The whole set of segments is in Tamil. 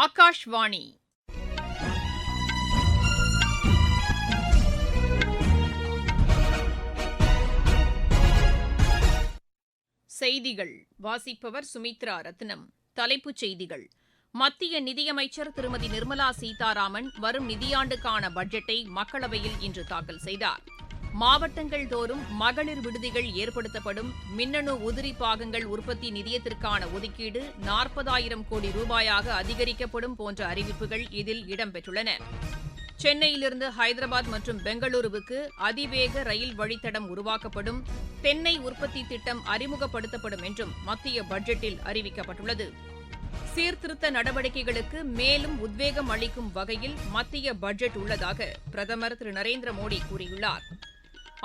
ஆகாஷ்வாணி செய்திகள் வாசிப்பவர் சுமித்ரா ரத்னம். தலைப்புச் செய்திகள்: மத்திய நிதியமைச்சர் திருமதி நிர்மலா சீதாராமன் வரும் நிதியாண்டுக்கான பட்ஜெட்டை மக்களவையில் இன்று தாக்கல் செய்தார். மாவட்டங்கள் தோறும் மகளிர் விடுதிகள் ஏற்படுத்தப்படும். மின்னணு உதிரி பாகங்கள் உற்பத்தி நிதியத்திற்கான ஒதுக்கீடு 40,000 கோடி ரூபாயாக அதிகரிக்கப்படும் போன்ற அறிவிப்புகள் இதில் இடம்பெற்றுள்ளன. சென்னையிலிருந்து ஹைதராபாத் மற்றும் பெங்களூருவுக்கு அதிவேக ரயில் வழித்தடம் உருவாக்கப்படும். தென்னை உற்பத்தி திட்டம் அறிமுகப்படுத்தப்படும் என்றும் மத்திய பட்ஜெட்டில் அறிவிக்கப்பட்டுள்ளது. சீர்திருத்த நடவடிக்கைகளுக்கு மேலும் உத்வேகம் அளிக்கும் வகையில் மத்திய பட்ஜெட் உள்ளதாக பிரதமர் திரு நரேந்திர மோடி கூறியுள்ளார்.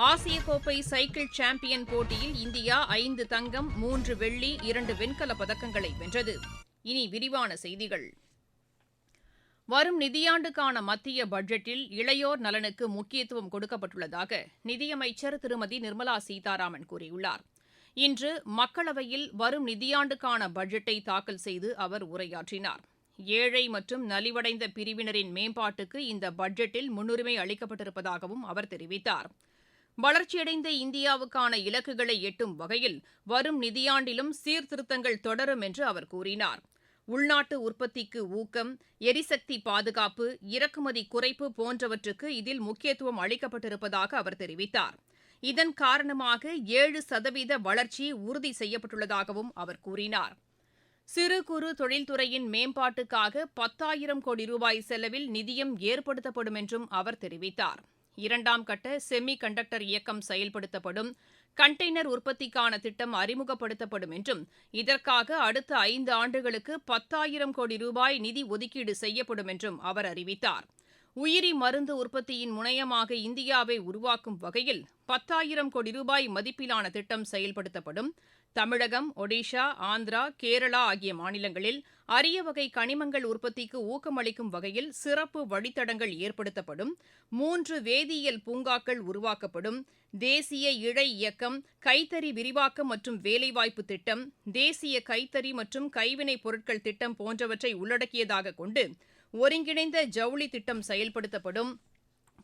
ஆசிய கோப்பை சைக்கிள் சாம்பியன் போட்டியில் இந்தியா 5 தங்கம், 3 வெள்ளி, 2 வெண்கலப் பதக்கங்களை வென்றது. இனி விரிவான செய்திகள். வரும் நிதியாண்டுக்கான மத்திய பட்ஜெட்டில் இளையோர் நலனுக்கு முக்கியத்துவம் கொடுக்கப்பட்டுள்ளதாக நிதியமைச்சர் திருமதி நிர்மலா சீதாராமன் கூறியுள்ளார். இன்று மக்களவையில் வரும் நிதியாண்டுக்கான பட்ஜெட்டை தாக்கல் செய்து அவர் உரையாற்றினார். ஏழை மற்றும் நலிவடைந்த பிரிவினரின் மேம்பாட்டுக்கு இந்த பட்ஜெட்டில் முன்னுரிமை அளிக்கப்பட்டிருப்பதாகவும் அவர் தெரிவித்தார். வளர்ச்சியடைந்த இந்தியாவுக்கான இலக்குகளை எட்டும் வகையில் வரும் நிதியாண்டிலும் சீர்திருத்தங்கள் தொடரும் என்று அவர் கூறினார். உள்நாட்டு உற்பத்திக்கு ஊக்கம், எரிசக்தி பாதுகாப்பு, இறக்குமதி குறைப்பு போன்றவற்றுக்கு இதில் முக்கியத்துவம் அளிக்கப்பட்டிருப்பதாக அவர் தெரிவித்தார். இதன் காரணமாக 7% வளர்ச்சி உறுதி செய்யப்பட்டுள்ளதாகவும் அவர் கூறினார். சிறு குறு தொழில்துறையின் மேம்பாட்டுக்காக 10,000 கோடி ரூபாய் செலவில் நிதியம் ஏற்படுத்தப்படும் என்றும் அவர் தெரிவித்தார். 2ஆம் கட்ட செமி கண்டக்டர் இயக்கம் செயல்படுத்தப்படும். கண்டெய்னர் உற்பத்திக்கான திட்டம் அறிமுகப்படுத்தப்படும் என்றும் இதற்காக அடுத்த 5 ஆண்டுகளுக்கு 10,000 கோடி ரூபாய் நிதி ஒதுக்கீடு செய்யப்படும் என்றும் அவர் அறிவித்தார். உயிரி மருந்து உற்பத்தியின் முனையமாக இந்தியாவை உருவாக்கும் வகையில் 10,000 கோடி ரூபாய் மதிப்பிலான திட்டம் செயல்படுத்தப்படும். தமிழகம், ஒடிஷா, ஆந்திரா, கேரளா ஆகிய மாநிலங்களில் அரிய வகை கனிமங்கள் உற்பத்திக்கு ஊக்கமளிக்கும் வகையில் சிறப்பு வழித்தடங்கள் ஏற்படுத்தப்படும். 3 வேதியியல் பூங்காக்கள் உருவாக்கப்படும். தேசிய இழை இயக்கம், கைத்தறி விரிவாக்கம் மற்றும் வேலைவாய்ப்பு திட்டம், தேசிய கைத்தறி மற்றும் கைவினைப் பொருட்கள் திட்டம் போன்றவற்றை உள்ளடக்கியதாக கொண்டு ஒருங்கிணைந்த ஜவுளி திட்டம் செயல்படுத்தப்படும்.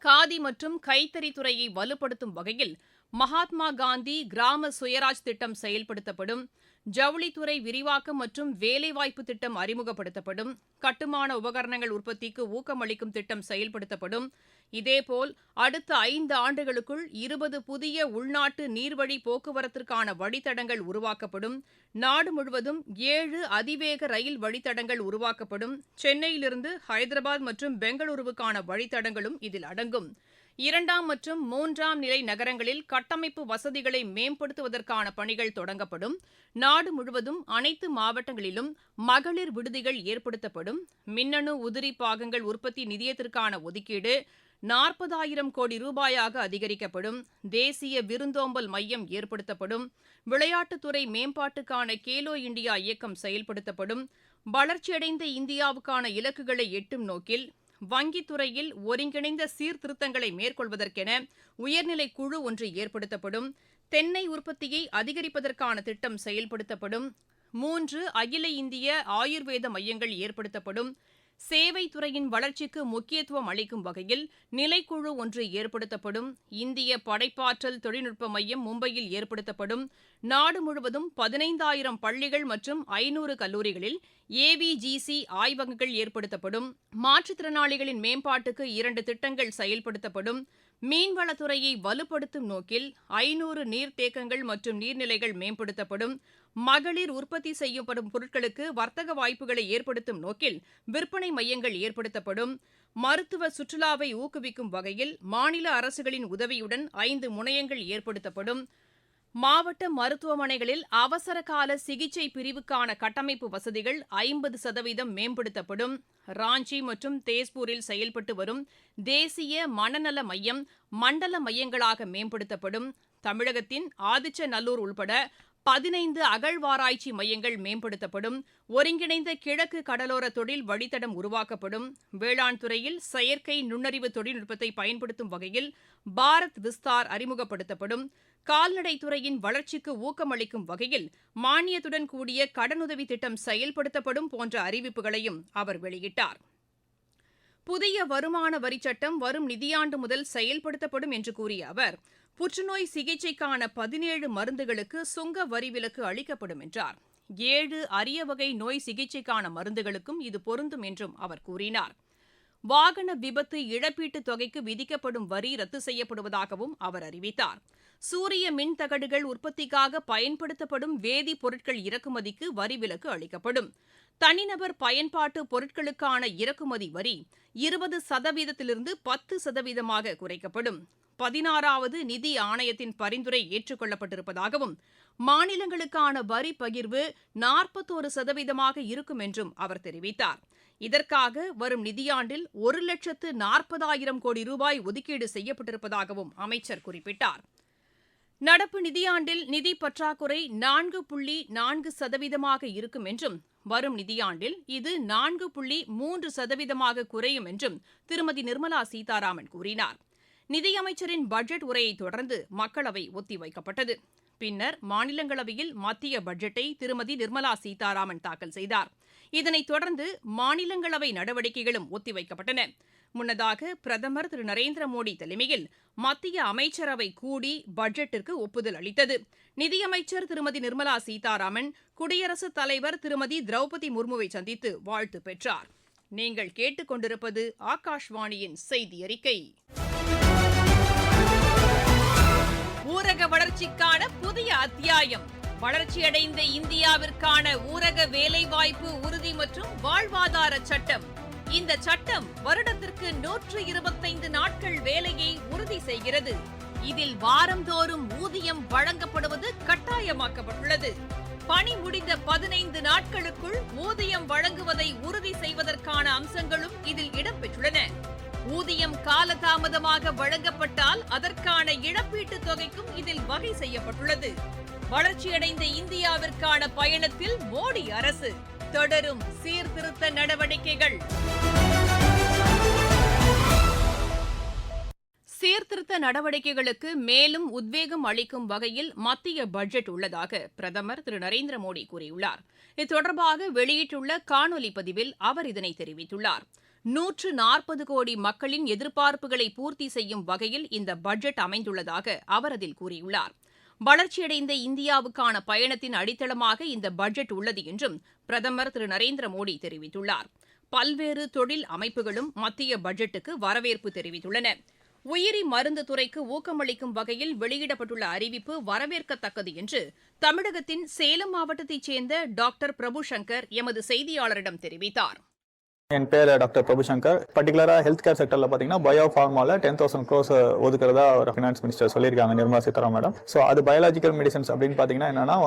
காதி மற்றும் கைத்தறி துறையை வலுப்படுத்தும் வகையில் மகாத்மா காந்தி கிராம சுயராஜ் திட்டம் செயல்படுத்தப்படும். ஜவுளித்துறை விரிவாக்கம் மற்றும் வேலைவாய்ப்பு திட்டம் அறிமுகப்படுத்தப்படும். கட்டுமான உபகரணங்கள் உற்பத்திக்கு ஊக்கமளிக்கும் திட்டம் செயல்படுத்தப்படும். இதேபோல் அடுத்த 5 ஆண்டுகளுக்குள் 20 புதிய உள்நாட்டு நீர்வழி போக்குவரத்திற்கான வழித்தடங்கள் உருவாக்கப்படும். நாடு முழுவதும் 7 அதிவேக ரயில் வழித்தடங்கள் உருவாக்கப்படும். சென்னையிலிருந்து ஹைதராபாத் மற்றும் பெங்களூருவுக்கான வழித்தடங்களும் இதில் அடங்கும். 2ஆம் மற்றும் 3ஆம் நிலை நகரங்களில் கட்டமைப்பு வசதிகளை மேம்படுத்துவதற்கான பணிகள் தொடங்கப்படும். நாடு முழுவதும் அனைத்து மாவட்டங்களிலும் மகளிர் விடுதிகள் ஏற்படுத்தப்படும். மின்னணு உதிரி பாகங்கள் உற்பத்தி நிதியத்திற்கான ஒதுக்கீடு 40,000 கோடி ரூபாயாக அதிகரிக்கப்படும். தேசிய விருந்தோம்பல் மையம் ஏற்படுத்தப்படும். விளையாட்டுத்துறை மேம்பாட்டுக்கான கேலோ இண்டியா இயக்கம் செயல்படுத்தப்படும். வளர்ச்சியடைந்த இந்தியாவுக்கான இலக்குகளை எட்டும் நோக்கில் வங்கித்துறையில் ஒருங்கிணைந்த சீர்திருத்தங்களை மேற்கொள்வதற்கென உயர்நிலை குழு ஒன்று ஏற்படுத்தப்படும். தென்னை உற்பத்தியை அதிகரிப்பதற்கான திட்டம் செயல்படுத்தப்படும். 3 அகில இந்திய ஆயுர்வேத மையங்கள் ஏற்படுத்தப்படும். சேவைத்துறையின் வளர்ச்சிக்கு முக்கியத்துவம் அளிக்கும் வகையில் நிலைக்குழு ஒன்று ஏற்படுத்தப்படும். இந்திய படைப்பாற்றல் தொழில்நுட்ப மையம் மும்பையில் ஏற்படுத்தப்படும். நாடு முழுவதும் 15,000 பள்ளிகள் மற்றும் 500 கல்லூரிகளில் AVGC ஆய்வகங்கள் ஏற்படுத்தப்படும். மாற்றுத்திறனாளிகளின் மேம்பாட்டுக்கு 2 திட்டங்கள் செயல்படுத்தப்படும். மீன்வளத்துறையை வலுப்படுத்தும் நோக்கில் 500 நீர்த்தேக்கங்கள் மற்றும் நீர்நிலைகள் மேம்படுத்தப்படும். மகளிர் உற்பத்தி செய்யப்படும் பொருட்களுக்கு வர்த்தக வாய்ப்புகளை ஏற்படுத்தும் நோக்கில் விற்பனை மையங்கள் ஏற்படுத்தப்படும். மருத்துவ சுற்றுலாவை ஊக்குவிக்கும் வகையில் மாநில அரசுகளின் உதவியுடன் 5 முனையங்கள் ஏற்படுத்தப்படும். மாவட்ட மருத்துவமனைகளில் அவசர கால சிகிச்சை பிரிவுக்கான கட்டமைப்பு வசதிகள் 50% மேம்படுத்தப்படும். ராஞ்சி மற்றும் தேஸ்பூரில் செயல்பட்டு வரும் தேசிய மனநல மையம் மண்டல மையங்களாக மேம்படுத்தப்படும். தமிழகத்தின் ஆதிச்சநல்லூர் உள்பட 15 அகழ்வாராய்ச்சி மையங்கள் மேம்படுத்தப்படும், ஒருங்கிணைந்த கிழக்கு கடலோர தொழில் வழித்தடம் உருவாக்கப்படும், வேளாண் துறையில் செயற்கை நுண்ணறிவு தொழில்நுட்பத்தை பயன்படுத்தும் வகையில் பாரத் விஸ்தார் அறிமுகப்படுத்தப்படும், கால்நடைத்துறையின் வளர்ச்சிக்கு ஊக்கமளிக்கும் வகையில் மானியத்துடன் கூடிய கடனுதவி திட்டம் செயல்படுத்தப்படும் போன்ற அறிவிப்புகளையும் அவர் வெளியிட்டார். புதிய வருமான வரிச்சட்டம் வரும் நிதியாண்டு முதல் செயல்படுத்தப்படும் என்று கூறிய அவர், புற்றுநோய் சிகிச்சைக்கான 17 மருந்துகளுக்கு சுங்க வரி விலக்கு அளிக்கப்படும் என்றார். 7 அரிய வகை நோய் சிகிச்சைக்கான மருந்துகளுக்கும் இது பொருந்தும் என்றும் அவர் கூறினார். வாகன விபத்து இழப்பீட்டுத் தொகைக்கு விதிக்கப்படும் வரி ரத்து செய்யப்படுவதாகவும் அவர் அறிவித்தார். சூரிய மின் தகடுகள் உற்பத்திக்காக பயன்படுத்தப்படும் வேதிப் பொருட்கள் இறக்குமதிக்கு வரி விலக்கு அளிக்கப்படும். தனிநபர் பயன்பாட்டு பொருட்களுக்கான இறக்குமதி வரி 20% 10% குறைக்கப்படும். 16வது நிதி ஆணையத்தின் பரிந்துரை ஏற்றுக்கொள்ளப்பட்டிருப்பதாகவும் மாநிலங்களுக்கான வரி பகிர்வு 41% இருக்கும் என்றும் அவர் தெரிவித்தார். இதற்காக வரும் நிதியாண்டில் 1,40,000 கோடி ரூபாய் ஒதுக்கீடு செய்யப்பட்டிருப்பதாகவும் அமைச்சர் குறிப்பிட்டார். நடப்பு நிதியாண்டில் நிதி பற்றாக்குறை 4.4% இருக்கும் என்றும் வரும் நிதியாண்டில் இது 4.3% குறையும் என்றும் திருமதி நிர்மலா சீதாராமன் கூறினார். நிதியமைச்சரின் பட்ஜெட் உரையை தொடர்ந்து மக்களவை ஒத்திவைக்கப்பட்டது. பின்னர் மாநிலங்களவையில் மத்திய பட்ஜெட்டை திருமதி நிர்மலா சீதாராமன் தாக்கல் செய்தார். இதனைத் தொடர்ந்து மாநிலங்களவை நடவடிக்கைகளும் ஒத்திவைக்கப்பட்டன. முன்னதாக பிரதமர் திரு நரேந்திர மோடி தலைமையில் மத்திய அமைச்சரவை கூடி பட்ஜெட்டிற்கு ஒப்புதல் அளித்தது. நிதியமைச்சர் திருமதி நிர்மலா சீதாராமன் குடியரசுத் தலைவர் திருமதி திரௌபதி முர்முவை சந்தித்து வாழ்த்து பெற்றார். நீங்கள் கேட்டுக்கொண்டிருப்பது ஆகாஷ்வாணியின் செய்தி அறிக்கை. ஊரக வளர்ச்சிக்கான புதிய அத்தியாயம். வளர்ச்சியடைந்த இந்தியாவிற்கான ஊரக வேலைவாய்ப்பு உறுதி மற்றும் வாழ்வாதார சட்டம். இந்த சட்டம் வருடத்திற்கு 125 நாட்கள் வேலையை உறுதி செய்கிறது. இதில் வாரந்தோறும் ஊதியம் வழங்கப்படுவது கட்டாயமாக்கப்பட்டுள்ளது. பணி முடிந்த 15 நாட்களுக்குள் ஊதியம் வழங்குவதை உறுதி செய்வதற்கான அம்சங்களும் இதில் இடம்பெற்றுள்ளன. ஊதியம் காலதாமதமாக வழங்கப்பட்டால் அதற்கான இழப்பீட்டுத் தொகைக்கும் இதில் வகை செய்யப்பட்டுள்ளது. வளர்ச்சியடைந்த இந்தியாவிற்கான பயணத்தில் மோடி அரசு தொடரும் சீர்திருத்த நடவடிக்கைகள். சீர்திருத்த நடவடிக்கைகளுக்கு மேலும் உத்வேகம் அளிக்கும் வகையில் மத்திய பட்ஜெட் உள்ளதாக பிரதமர் திரு நரேந்திர மோடி கூறியுள்ளார். இது தொடர்பாக வெளியிட்டுள்ள காணொலி பதிவில் அவர் இதனை தெரிவித்துள்ளார். 140 கோடி மக்களின் எதிர்பார்ப்புகளை பூர்த்தி செய்யும் வகையில் இந்த பட்ஜெட் அமைந்துள்ளதாக அவர் அதில் கூறியுள்ளார். வளர்ச்சியடைந்த இந்தியாவுக்கான பயணத்தின் அடித்தளமாக இந்த பட்ஜெட் உள்ளது என்றும் பிரதமர் திரு நரேந்திர மோடி தெரிவித்துள்ளார். பல்வேறு தொழில் அமைப்புகளும் மத்திய பட்ஜெட்டுக்கு வரவேற்பு தெரிவித்துள்ளன. உயிரி மருந்து துறைக்கு ஊக்கமளிக்கும் வகையில் வெளியிடப்பட்டுள்ள அறிவிப்பு வரவேற்கத்தக்கது என்று தமிழகத்தின் சேலம் மாவட்டத்தைச் சேர்ந்த டாக்டர் பிரபு சங்கர் எமது செய்தியாளரிடம் தெரிவித்தார். என் பேர் டாக்டர் பிரபு சங்கர். பர்டிகுலராக ஹெல்த் கேர் செக்டரில் பார்த்தீங்கன்னா பயோ ஃபார்மாவில் 10,000 crores ஒதுக்குறதா ஒரு ஃபினான்ஸ் மினிஸ்டர் சொல்லியிருக்காங்க, நிர்மலா சீதாராமன் மேடம். ஸோ அது பயாலஜிக்கல் மெடிசன்ஸ் அப்படின்னு பார்த்தீங்கன்னா என்னன்னா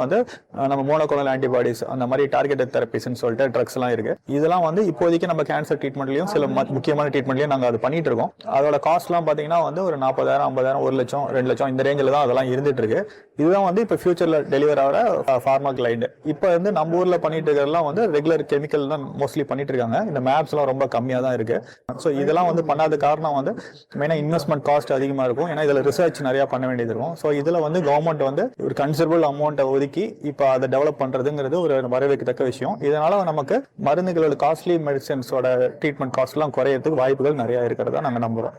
நம்ம மோனோக்ளோனல் ஆன்டிபாடிஸ் அந்த மாதிரி டார்கெட்டட் தெரப்பிஸ்ன்னு சொல்லிட்டு ட்ரக்ஸ் எல்லாம் இருக்கு. இதெல்லாம் இப்போதைக்கு நம்ம கேன்சர் ட்ரீட்மெண்ட்லையும் சில முக்கியமான ட்ரீட்மெண்ட்லையும் நாங்கள் அது பண்ணிட்டு இருக்கோம். அதோட காஸ்ட்லாம் பார்த்தீங்கன்னா ஒரு 40,000, 50,000, 1 லட்சம், 2 லட்சம் இந்த ரேஞ்சில் தான் அதெல்லாம் இருந்துட்டு இருக்கு. இதுதான் இப்போ ஃபியூச்சரில் டெலிவர் ஆகிற ஃபார்மா கிளைண்ட். இப்போ நம்ம ஊரில் பண்ணிட்டு இருக்கிறதெல்லாம் ரெகுலர் கெமிக்கல் தான் மோஸ்ட்லி பண்ணிட்டு இருக்காங்க. இந்த மேப்ஸ்லாம் ரொம்ப கம்மியாக தான் இருக்கு. ஸோ இதெல்லாம் பண்ணாத காரணம் மெயினாக இன்வெஸ்ட்மெண்ட் காஸ்ட் அதிகமாக இருக்கும். ஏன்னா இதில் ரிசர்ச் நிறைய பண்ண வேண்டியது இருக்கும். ஸோ இதில் கவர்மெண்ட் ஒரு கன்சிடரபிள் அமௌண்ட்டை ஒதுக்கி இப்போ அதை டெவலப் பண்ணுறதுங்கிறது ஒரு வரவேற்கத்தக்க விஷயம். இதனால நமக்கு மருந்துகளோட காஸ்ட்லி மெடிசன்ஸோட ட்ரீட்மெண்ட் காஸ்ட்லாம் குறையறதுக்கு வாய்ப்புகள் நிறைய இருக்கிறதா நாங்கள் நம்புகிறோம்.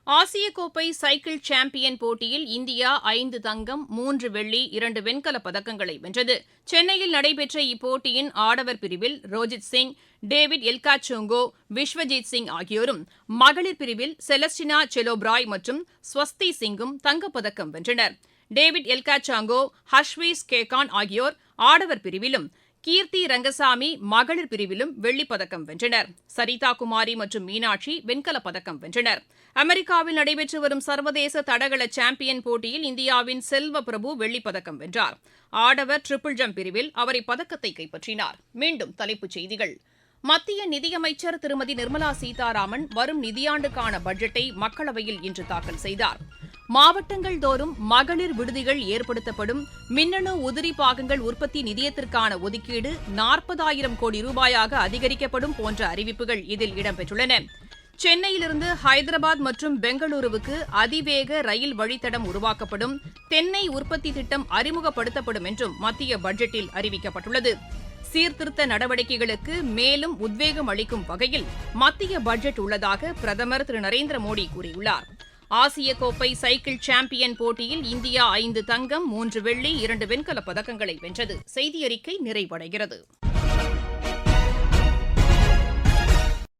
ஆசிய கோப்பை சைக்கிள் சாம்பியன் போட்டியில் இந்தியா 5 தங்கம், 3 வெள்ளி, 2 வெண்கலப் பதக்கங்களை வென்றது. சென்னையில் நடைபெற்ற இப்போட்டியின் ஆடவர் பிரிவில் ரோஜித் சிங், டேவிட் எல்காச்சோங்கோ, விஸ்வஜித் சிங் ஆகியோரும், மகளிர் பிரிவில் செலஸ்டினா செலோப்ராய் மற்றும் ஸ்வஸ்தி சிங்கும் தங்கப்பதக்கம் வென்றனர். டேவிட் எல்காச்சாங்கோ, ஹர்ஷ்வீஸ் கேகான் ஆகியோர் ஆடவர் பிரிவிலும், கீர்த்தி ரங்கசாமி மகளிர் பிரிவிலும் வெள்ளிப்பதக்கம் வென்றனர். சரிதா குமாரி மற்றும் மீனாட்சி வெண்கலப் பதக்கம் வென்றனர். அமெரிக்காவில் நடைபெற்று வரும் சர்வதேச தடகள சாம்பியன் போட்டியில் இந்தியாவின் செல்வ பிரபு வெள்ளிப்பதக்கம் வென்றார். ஆடவர் ட்ரிபிள் ஜம்ப் பிரிவில் அவர் இப்பதக்கத்தை கைப்பற்றினார். மீண்டும் தலைப்புச் செய்திகள். மத்திய நிதியமைச்சர் திருமதி நிர்மலா சீதாராமன் வரும் நிதியாண்டுக்கான பட்ஜெட்டை மக்களவையில் இன்று தாக்கல் செய்தார். மாவட்டங்கள் தோறும் மகளிர் விடுதிகள் ஏற்படுத்தப்படும். மின்னணு உதிரி பாகங்கள் உற்பத்தி நிதியத்திற்கான ஒதுக்கீடு 40,000 கோடி ரூபாயாக அதிகரிக்கப்படும் போன்ற அறிவிப்புகள் இதில் இடம்பெற்றுள்ளன. சென்னையிலிருந்து ஹைதராபாத் மற்றும் பெங்களூருவுக்கு அதிவேக ரயில் வழித்தடம் உருவாக்கப்படும். தென்னை உற்பத்தி திட்டம் அறிமுகப்படுத்தப்படும் என்றும் மத்திய பட்ஜெட்டில் அறிவிக்கப்பட்டுள்ளது. சீர்திருத்த நடவடிக்கைகளுக்கு மேலும் உத்வேகம் அளிக்கும் வகையில் மத்திய பட்ஜெட் உள்ளதாக பிரதமர் திரு நரேந்திர மோடி கூறியுள்ளார். ஆசிய கோப்பை சைக்கிள் சாம்பியன் போட்டியில் இந்தியா 5 தங்கம் 3 வெள்ளி 2 வெண்கலப் பதக்கங்களை வென்றது. செய்தியறிக்கை நிறைவடைகிறது.